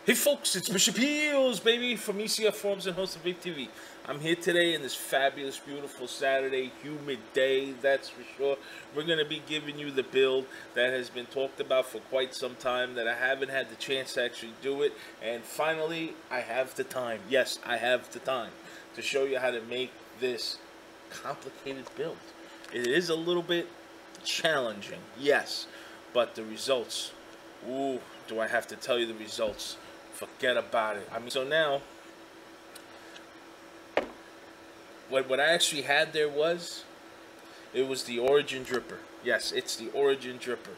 Hey folks, it's Bishopheals, baby, from ECF Forums and host of Vape TV. I'm here today in this fabulous, beautiful Saturday, humid day, that's for sure. We're going to be giving you the build that has been talked about for quite some time, that I haven't had the chance to actually do it, and finally, I have the time. Yes, I have the time to show you how to make this complicated build. It is a little bit challenging, yes, but the results, ooh, do I have to tell you the results? Forget about it. I mean, so now, what I actually had there was, it was the Origen dripper. Yes, it's the Origen dripper.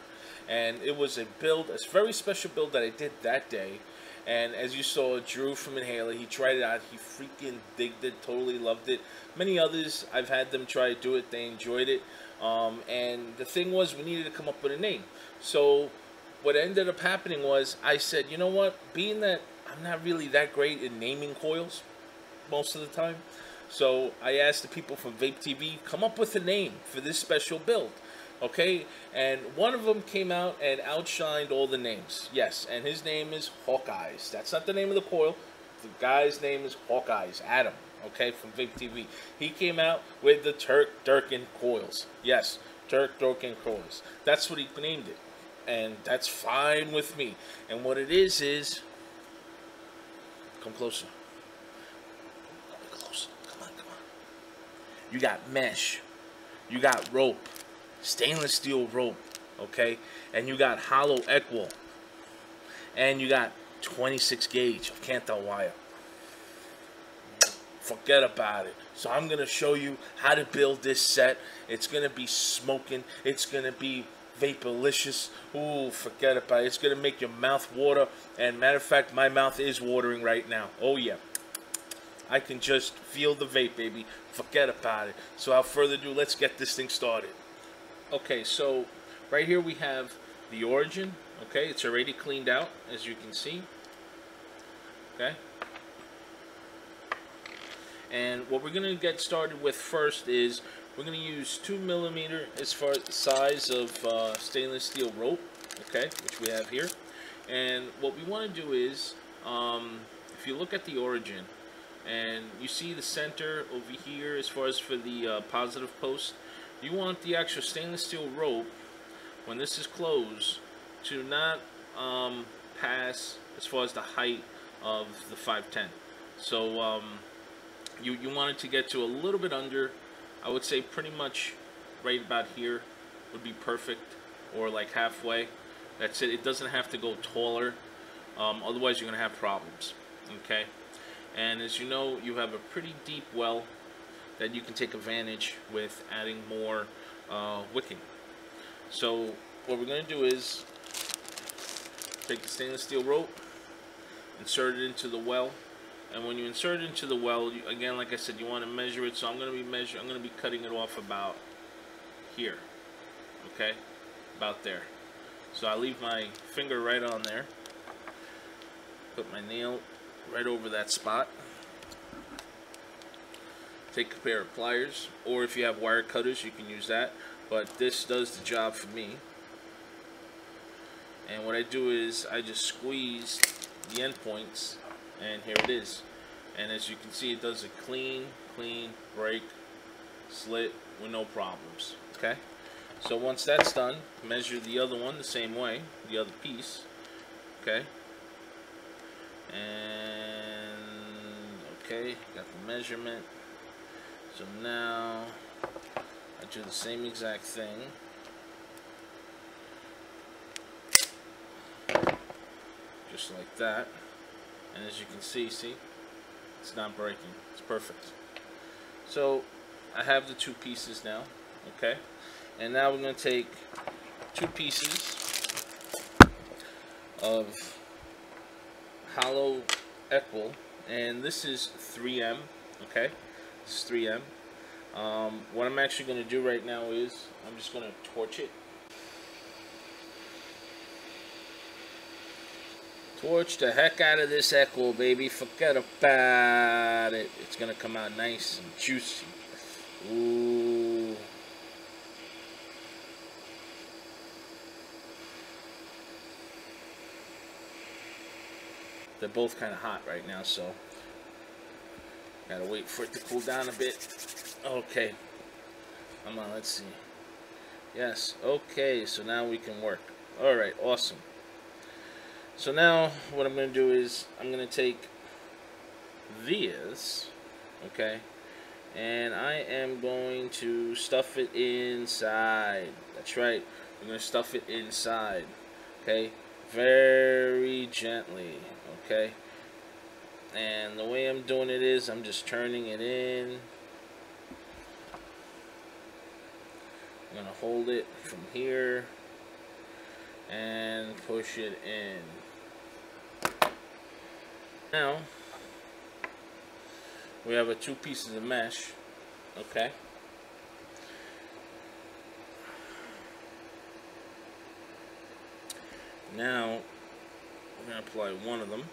And it was a build, a very special build that I did that day. And as you saw, Drew from Inhaler, he tried it out. He freaking digged it, totally loved it. Many others, I've had them try to do it. They enjoyed it. And the thing was, we needed to come up with a name. So what ended up happening was, I said, you know what, being that I'm not really that great in naming coils most of the time, so I asked the people from Vape TV, come up with a name for this special build, okay? And one of them came out and outshined all the names. Yes, and his name is Hawkeyes. That's not the name of the coil. The guy's name is Hawkeyes, Adam, okay, from Vape TV. He came out with the Turducken Coils. Yes, Turducken Coils. That's what he named it. And that's fine with me. And what it is, come closer. Come closer. Come on. You got mesh. You got rope. Stainless steel rope. Okay? And you got hollow equal. And you got 26 gauge of Canthal wire. Forget about it. So I'm going to show you how to build this set. It's going to be smoking. It's going to be vaporlicious. Ooh, forget about it. It's gonna make your mouth water. And matter of fact, my mouth is watering right now. Oh yeah, I can just feel the vape, baby. Forget about it. So without further ado, let's get this thing started. Okay, so right here we have the Origen. Okay, it's already cleaned out, as you can see. Okay, and what we're gonna get started with first is we're going to use 2mm as far as the size of stainless steel rope, okay, which we have here. And what we want to do is, if you look at the Origen, and you see the center over here as far as for the positive post, you want the actual stainless steel rope, when this is closed, to not pass as far as the height of the 510. So you want it to get to a little bit under, I would say pretty much right about here would be perfect, or like halfway. That's it. It doesn't have to go taller, otherwise you're going to have problems, okay? And as you know, you have a pretty deep well that you can take advantage with adding more wicking. So what we're going to do is take the stainless steel rope, insert it into the well. And when you insert it into the well, again, like I said, you want to measure it. So I'm going to be cutting it off about here. Okay? About there. So I leave my finger right on there. Put my nail right over that spot. Take a pair of pliers, or if you have wire cutters, you can use that. But this does the job for me. And what I do is I just squeeze the end points, and here it is. And as you can see, it does a clean break, slit with no problems. Okay? So once that's done, measure the other one the same way, the other piece. Okay? And okay, got the measurement. So now I do the same exact thing. Just like that. And as you can see, it's not breaking. It's perfect. So I have the two pieces now, okay? And now we're going to take two pieces of hollow equal, and this is 3M, okay? This is 3M. What I'm actually going to do right now is I'm just going to torch it. Torch the heck out of this equal, baby. Forget about it. It's going to come out nice and juicy. Ooh. they're both kind of hot right now, so gotta wait for it to cool down a bit. Okay, come on, let's see. Yes, okay, so now we can work. Alright, awesome. So now what I'm going to do is I'm going to take this, okay, and I am going to stuff it inside. That's right, I'm going to stuff it inside, okay, very gently, okay. And the way I'm doing it is I'm just turning it in. I'm going to hold it from here and push it in. Now we have 2 pieces of mesh, okay. Now we're going to apply one of them.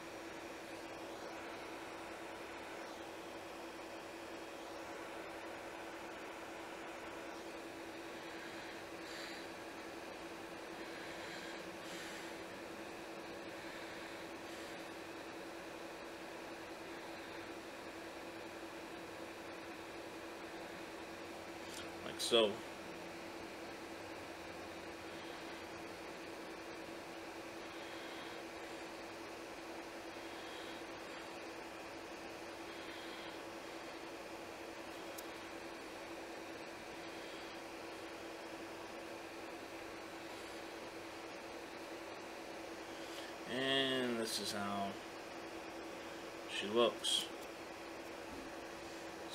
Like so. And this is how she looks.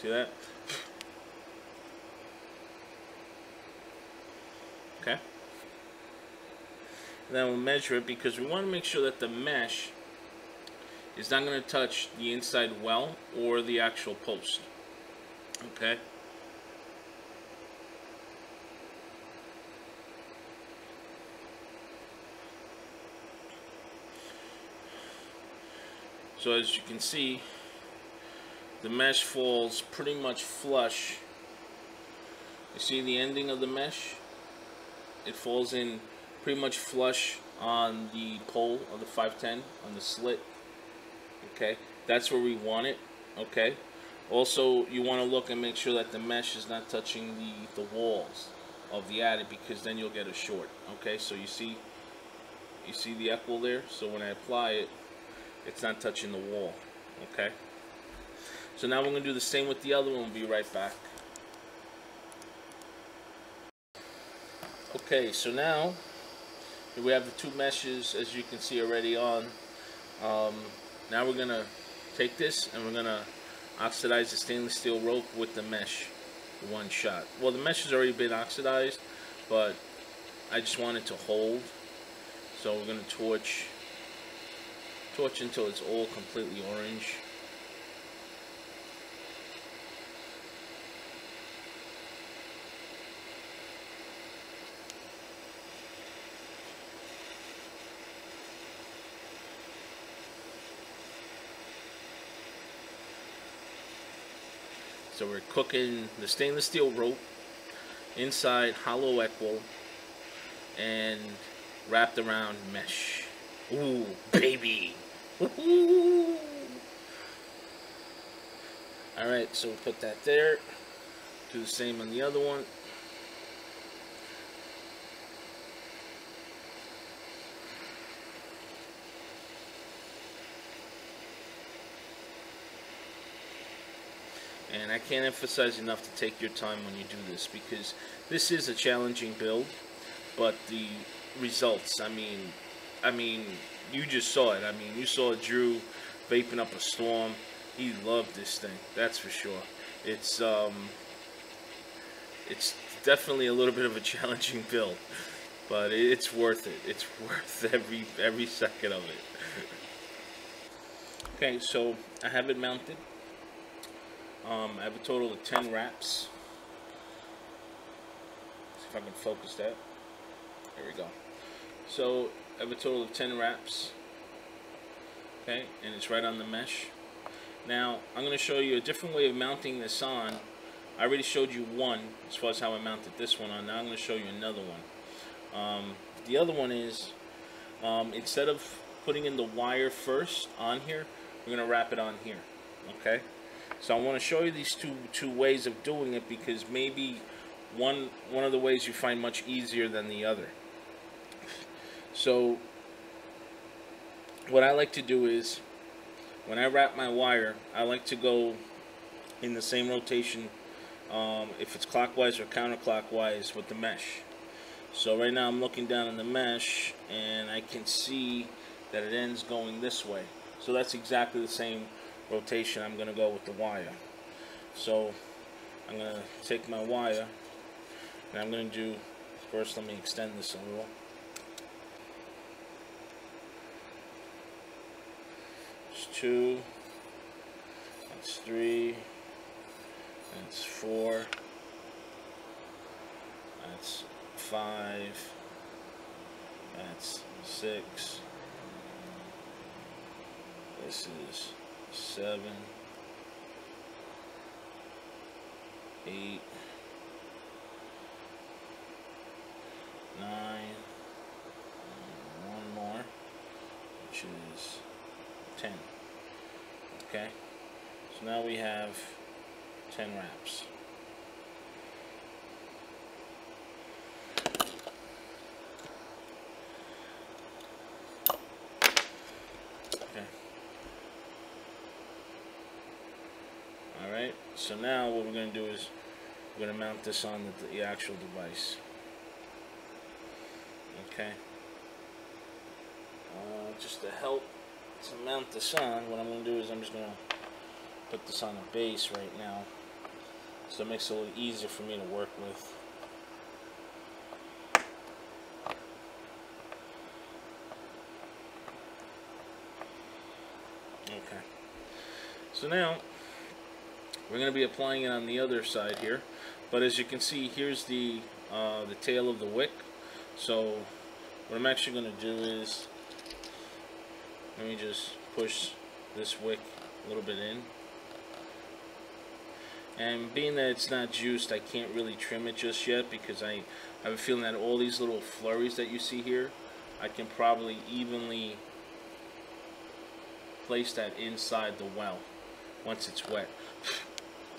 See that? Okay. Then we'll measure it because we want to make sure that the mesh is not going to touch the inside well or the actual post. Okay. So as you can see, the mesh falls pretty much flush. You see the ending of the mesh? It falls in pretty much flush on the pole of the 510, on the slit. Okay, that's where we want it. Okay. Also, you want to look and make sure that the mesh is not touching the walls of the adit, because then you'll get a short. Okay, so you see the equal there. So when I apply it, it's not touching the wall. Okay. So now we're going to do the same with the other one. We'll be right back. Okay, so now we have the 2 meshes, as you can see already on. Now we're going to take this and we're going to oxidize the stainless steel rope with the mesh, one shot. Well, the mesh has already been oxidized, but I just want it to hold. So we're going to torch until it's all completely orange. So we're cooking the stainless steel rope inside hollow equal and wrapped around mesh. Ooh, baby! Woohoo! Alright, so we'll put that there. Do the same on the other one. And I can't emphasize enough to take your time when you do this, because this is a challenging build, but the results, I mean, you just saw it. I mean, you saw Drew vaping up a storm. He loved this thing, that's for sure. It's definitely a little bit of a challenging build, but it's worth it. It's worth every second of it. Okay, so I have it mounted. I have a total of 10 wraps. See if I can focus that. There we go. So I have a total of 10 wraps. Okay, and it's right on the mesh. Now I'm going to show you a different way of mounting this on. I already showed you one as far as how I mounted this one on. Now I'm going to show you another one. The other one is instead of putting in the wire first on here, we're going to wrap it on here. Okay? So I want to show you these two ways of doing it, because maybe one of the ways you find much easier than the other. So what I like to do is, when I wrap my wire, I like to go in the same rotation, if it's clockwise or counterclockwise, with the mesh. So right now I'm looking down in the mesh, and I can see that it ends going this way. So that's exactly the same rotation I'm going to go with the wire. So I'm going to take my wire, and I'm going to do, first let me extend this a little. That's 2, that's 3, that's 4, that's 5, that's 6, this is 7, 8, 9, and one more, which is 10. Okay, so now we have 10 wraps. Okay. Alright, so now what we're going to do is we're going to mount this on the actual device. Okay. Just to help to mount this on, what I'm going to do is I'm just going to put this on a base right now, so it makes it a little easier for me to work with. Okay, so now we're going to be applying it on the other side here, but as you can see, here's the tail of the wick. So what I'm actually going to do is, let me just push this wick a little bit in. And being that it's not juiced, I can't really trim it just yet, because I have a feeling that all these little flurries that you see here, I can probably evenly place that inside the well once it's wet.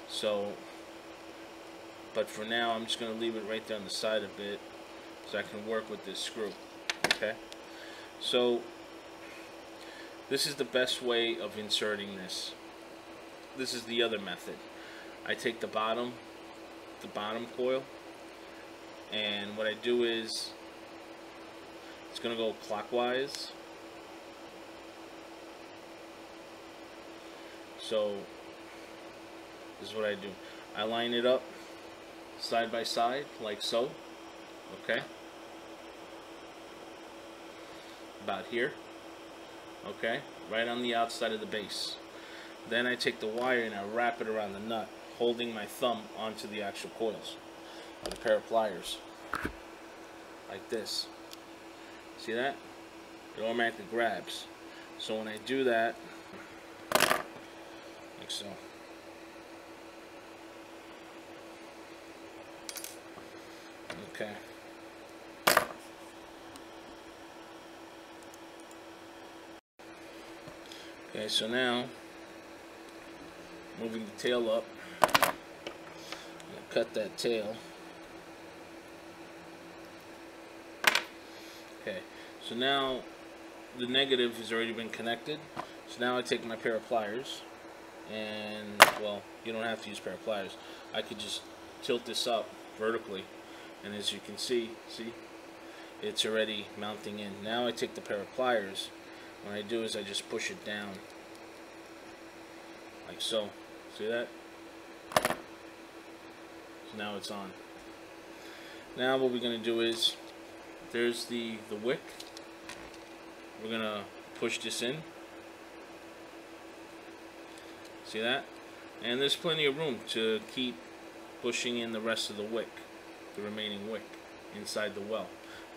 So, but for now, I'm just going to leave it right there on the side a bit, so I can work with this screw. Okay? So this is the best way of inserting this. This is the other method. I take the bottom coil, and what I do is, it's going to go clockwise. So this is what I do. I line it up side by side, like so. Okay? About here. Okay? Right on the outside of the base. Then I take the wire and I wrap it around the nut, holding my thumb onto the actual coils with a pair of pliers. Like this. See that? It automatically grabs. So when I do that, like so. Okay. Okay, so now, moving the tail up, I'm going to cut that tail. Okay, so now the negative has already been connected. So now I take my pair of pliers, and, well, you don't have to use a pair of pliers. I could just tilt this up vertically, and as you can see, it's already mounting in. Now I take the pair of pliers. What I do is I just push it down, like so. See that? So now it's on. Now what we're going to do is, there's the wick. We're going to push this in. See that? And there's plenty of room to keep pushing in the rest of the wick, the remaining wick, inside the well.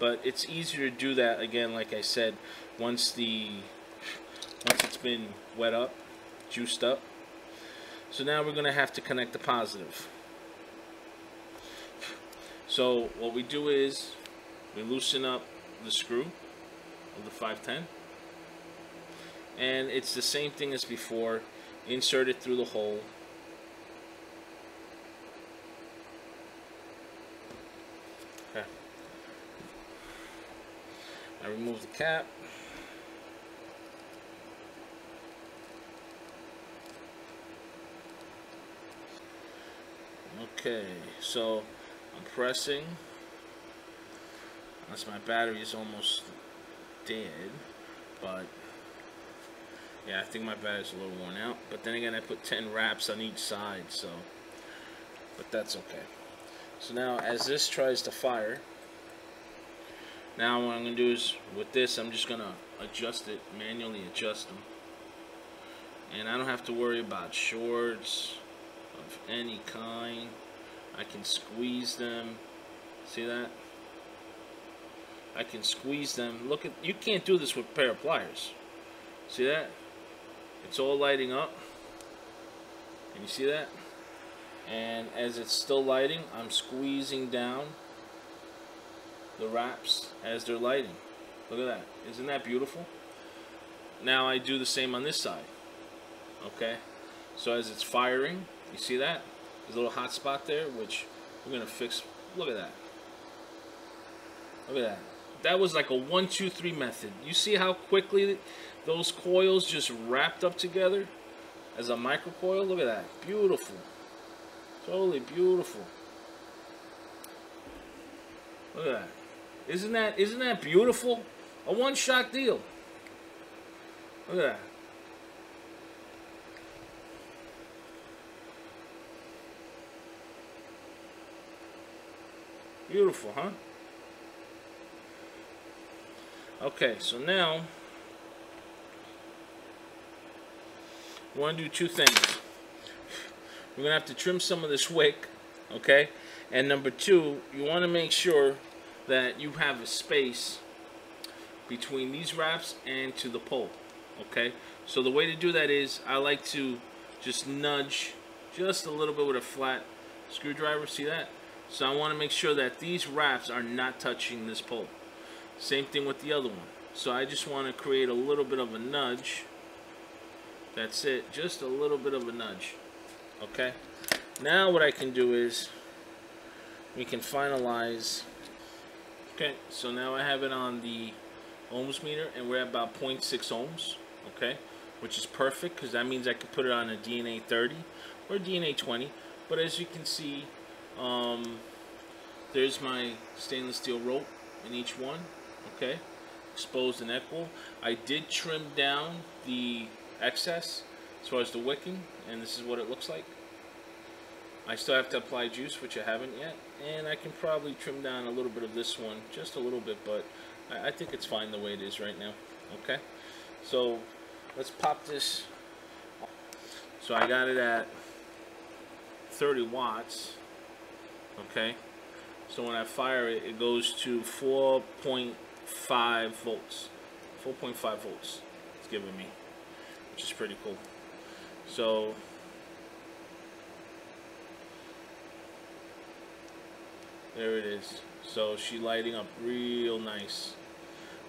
But it's easier to do that, again, like I said, once it's been wet up, juiced up. So now we're going to have to connect the positive. So what we do is we loosen up the screw of the 510. and it's the same thing as before. Insert it through the hole. Okay. I remove the cap. Okay, so I'm pressing. Unless my battery is almost dead, but yeah, I think my battery's a little worn out. But then again, I put 10 wraps on each side, so, but that's okay. So now, as this tries to fire, now what I'm going to do is, with this, I'm just going to adjust it, manually adjust them. And I don't have to worry about shorts of any kind. I can squeeze them. See that? I can squeeze them. Look at, you can't do this with a pair of pliers. See that? It's all lighting up. Can you see that? And as it's still lighting, I'm squeezing down the wraps as they're lighting. Look at that. Isn't that beautiful? Now I do the same on this side. Okay? So as it's firing, you see that? There's a little hot spot there, which we're going to fix. Look at that. Look at that. That was like a 1, 2, 3 method. You see how quickly those coils just wrapped up together as a microcoil? Look at that. Beautiful. Totally beautiful. Look at that. Isn't that beautiful? A one-shot deal. Look at that. Beautiful, huh? Okay, so now we want to do two things. We're going to have to trim some of this wick, okay? And number two, you want to make sure that you have a space between these wraps and to the pole, okay? So the way to do that is I like to just nudge just a little bit with a flat screwdriver, see that? So I want to make sure that these wraps are not touching this pole. Same thing with the other one. So I just want to create a little bit of a nudge. That's it, just a little bit of a nudge. Okay? Now what I can do is we can finalize. Okay, so now I have it on the ohms meter and we're at about 0.6 ohms. Okay? Which is perfect because that means I can put it on a DNA 30 or DNA 20. But as you can see, there's my stainless steel rope in each one. Okay, exposed and equal. I did trim down the excess as far as the wicking, and this is what it looks like. I still have to apply juice, which I haven't yet, and I can probably trim down a little bit of this one, just a little bit, but I think it's fine the way it is right now. Okay, so let's pop this. So I got it at 30 watts. Okay, so when I fire it, it goes to 4.5 volts. 4.5 volts it's giving me, which is pretty cool. So there it is. So she's lighting up real nice.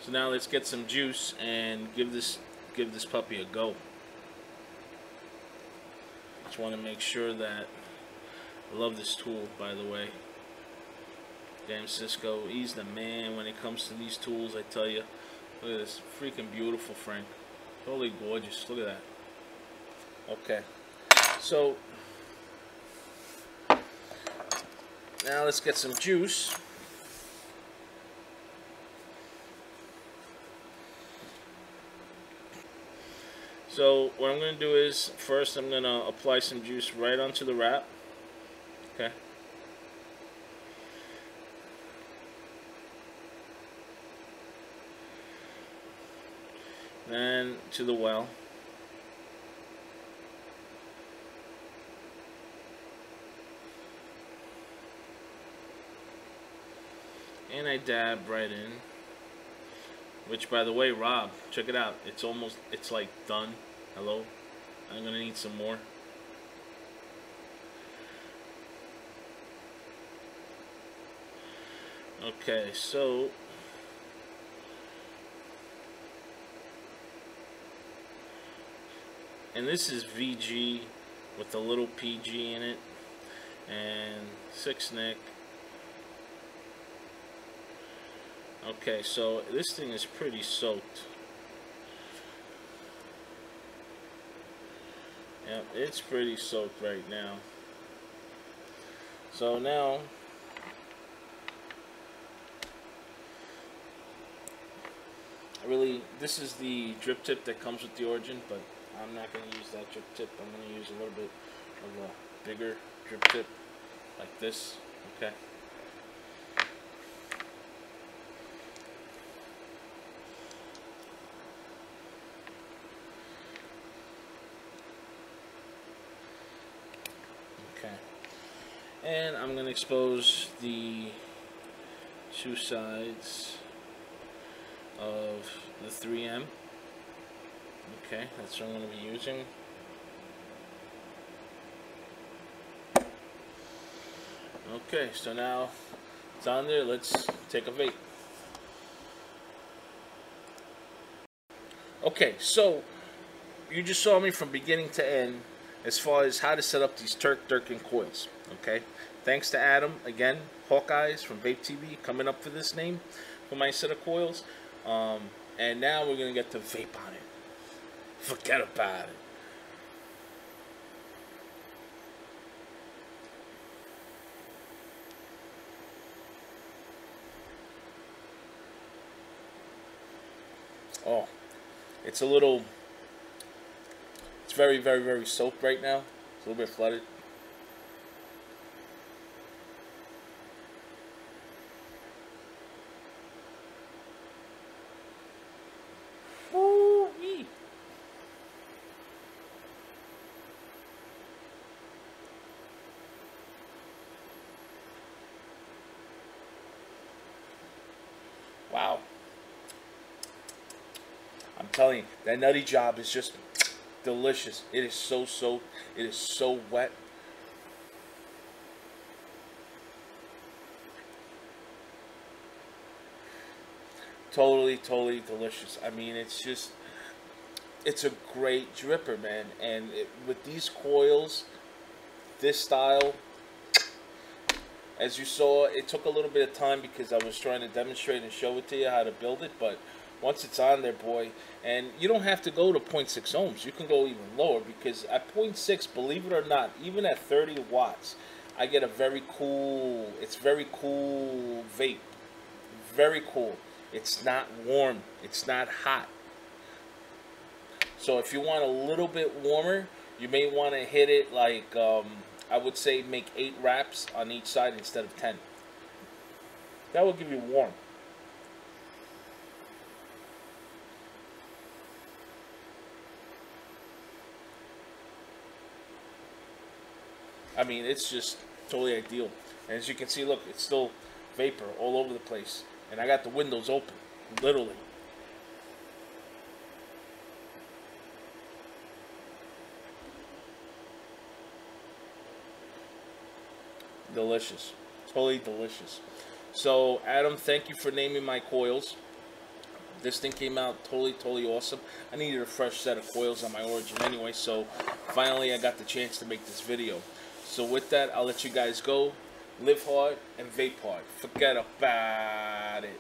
So now let's get some juice and give this puppy a go. Just want to make sure that I love this tool, by the way. Damn Cisco, he's the man when it comes to these tools, I tell you. Look at this, freaking beautiful, Frank. Totally gorgeous, look at that. Okay, so now let's get some juice. So what I'm going to do is, first I'm going to apply some juice right onto the wrap. Okay. Then to the well. And I dab right in. Which, by the way, Rob, check it out. It's like done. Hello? I'm gonna need some more. Okay, so and this is VG with a little PG in it, and 6 nick. Okay, so this thing is pretty soaked. Yep, it's pretty soaked right now. So now, this is the drip tip that comes with the Origen, but I'm not going to use that drip tip. I'm going to use a little bit of a bigger drip tip, like this, okay? Okay. And I'm going to expose the 2 sides of the 3M. Okay, that's what I'm going to be using. Okay, so now it's on there. Let's take a vape. Okay, so you just saw me from beginning to end as far as how to set up these Turducken coils. Okay, thanks to Adam again, Hawkeyes from Vape TV, coming up for this name for my set of coils. And now we're gonna get to vape on it. Forget about it. Oh, it's a little, it's very, very, very soaked right now. It's a little bit flooded. Ooh-wee. Wow. I'm telling you, that nutty job is just delicious. It is so soaked. It is so wet. Totally, totally delicious. I mean, it's just, it's a great dripper, man. And with these coils, this style, as you saw, it took a little bit of time because I was trying to demonstrate and show it to you how to build it. But once it's on there, boy, and you don't have to go to 0.6 ohms. You can go even lower, because at 0.6, believe it or not, even at 30 watts, I get a very cool, it's very cool vape. Very cool. It's not warm. It's not hot. So if you want a little bit warmer, you may want to hit it like, I would say make 8 wraps on each side instead of 10. That will give you warm. I mean, it's just totally ideal. And as you can see, look, it's still vapor all over the place. And I got the windows open, literally. Delicious. Totally delicious. So, Adam, thank you for naming my coils. This thing came out totally, totally awesome. I needed a fresh set of coils on my Origen anyway, so finally I got the chance to make this video. So with that, I'll let you guys go. Live hard and vape hard. Forget about it.